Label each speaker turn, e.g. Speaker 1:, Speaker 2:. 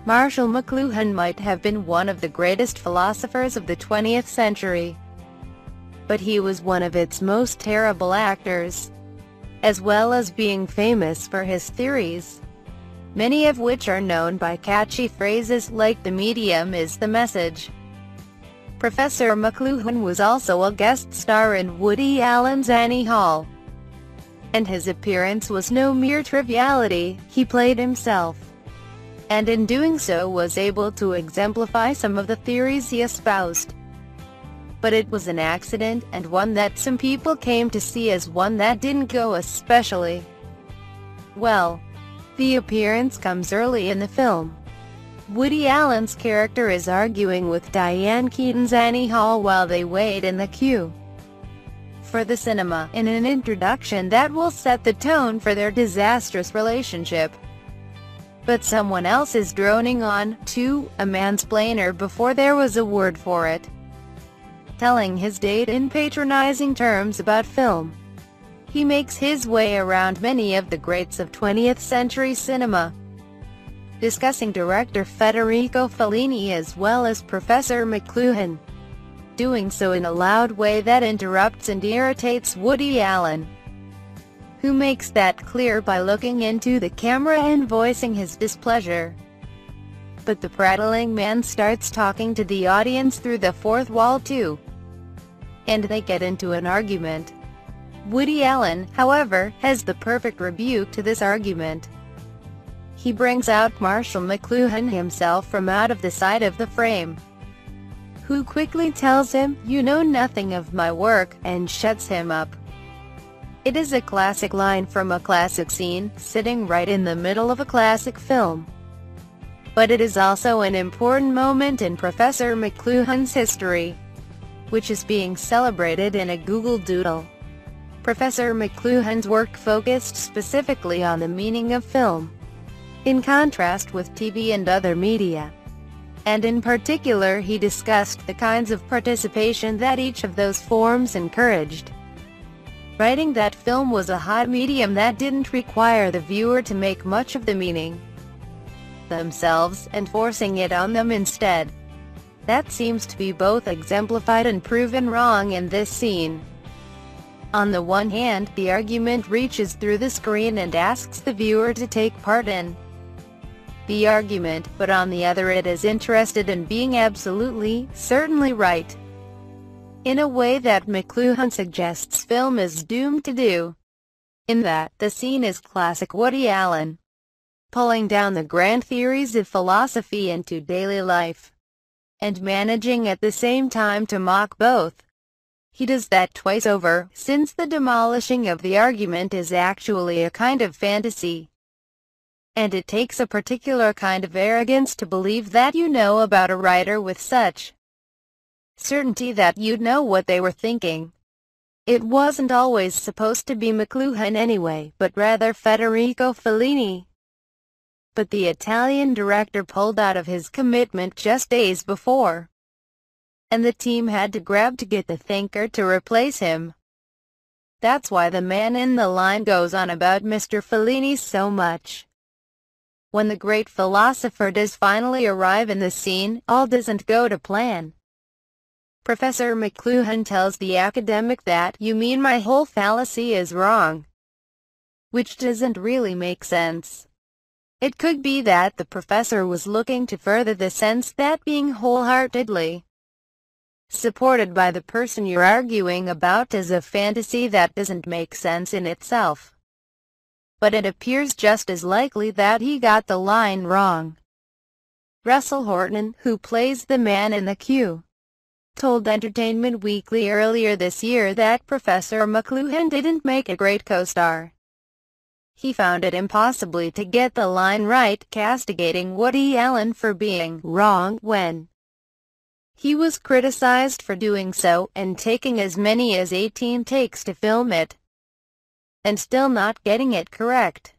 Speaker 1: Marshall McLuhan might have been one of the greatest philosophers of the 20th century, but he was one of its most terrible actors, as well as being famous for his theories, many of which are known by catchy phrases like "the medium is the message." Professor Mcluhan was also a guest star in Woody Allen's Annie Hall, and his appearance was no mere triviality. He played himself, and in doing so was able to exemplify some of the theories he espoused. But it was an accident, and one that some people came to see as one that didn't go especially well. The appearance comes early in the film. Woody Allen's character is arguing with Diane Keaton's Annie Hall while they wait in the queue for the cinema, in an introduction that will set the tone for their disastrous relationship. But someone else is droning on, too, a mansplainer before there was a word for it, telling his date in patronizing terms about film. He makes his way around many of the greats of 20th century cinema, discussing director Federico Fellini as well as Professor Mcluhan, doing so in a loud way that interrupts and irritates Woody Allen, who makes that clear by looking into the camera and voicing his displeasure. But the prattling man starts talking to the audience through the fourth wall too, and they get into an argument. Woody Allen, however, has the perfect rebuke to this argument. He brings out Marshall McLuhan himself from out of the side of the frame, who quickly tells him, "You know nothing of my work," and shuts him up. It is a classic line from a classic scene, sitting right in the middle of a classic film. But it is also an important moment in Professor McLuhan's history, which is being celebrated in a Google Doodle. Professor McLuhan's work focused specifically on the meaning of film, in contrast with TV and other media. And in particular he discussed the kinds of participation that each of those forms encouraged, writing that film was a hot medium that didn't require the viewer to make much of the meaning themselves, and forcing it on them instead. That seems to be both exemplified and proven wrong in this scene. On the one hand, the argument reaches through the screen and asks the viewer to take part in the argument, but on the other it is interested in being absolutely, certainly right, in a way that McLuhan suggests film is doomed to do, in that the scene is classic Woody Allen, pulling down the grand theories of philosophy into daily life, and managing at the same time to mock both. He does that twice over, since the demolishing of the argument is actually a kind of fantasy, and it takes a particular kind of arrogance to believe that you know about a writer with such certainty that you'd know what they were thinking. It wasn't always supposed to be McLuhan anyway, but rather Federico Fellini. But the Italian director pulled out of his commitment just days before, and the team had to grab to get the thinker to replace him. That's why the man in the line goes on about Mr. Fellini so much. When the great philosopher does finally arrive in the scene, all doesn't go to plan. Professor McLuhan tells the academic that, "You mean my whole fallacy is wrong," which doesn't really make sense. It could be that the professor was looking to further the sense that being wholeheartedly supported by the person you're arguing about is a fantasy that doesn't make sense in itself. But it appears just as likely that he got the line wrong. Russell Horton, who plays the man in the queue, told Entertainment Weekly earlier this year that Professor McLuhan didn't make a great co-star. He found it impossible to get the line right, castigating Woody Allen for being wrong when he was criticized for doing so, and taking as many as 18 takes to film it, and still not getting it correct.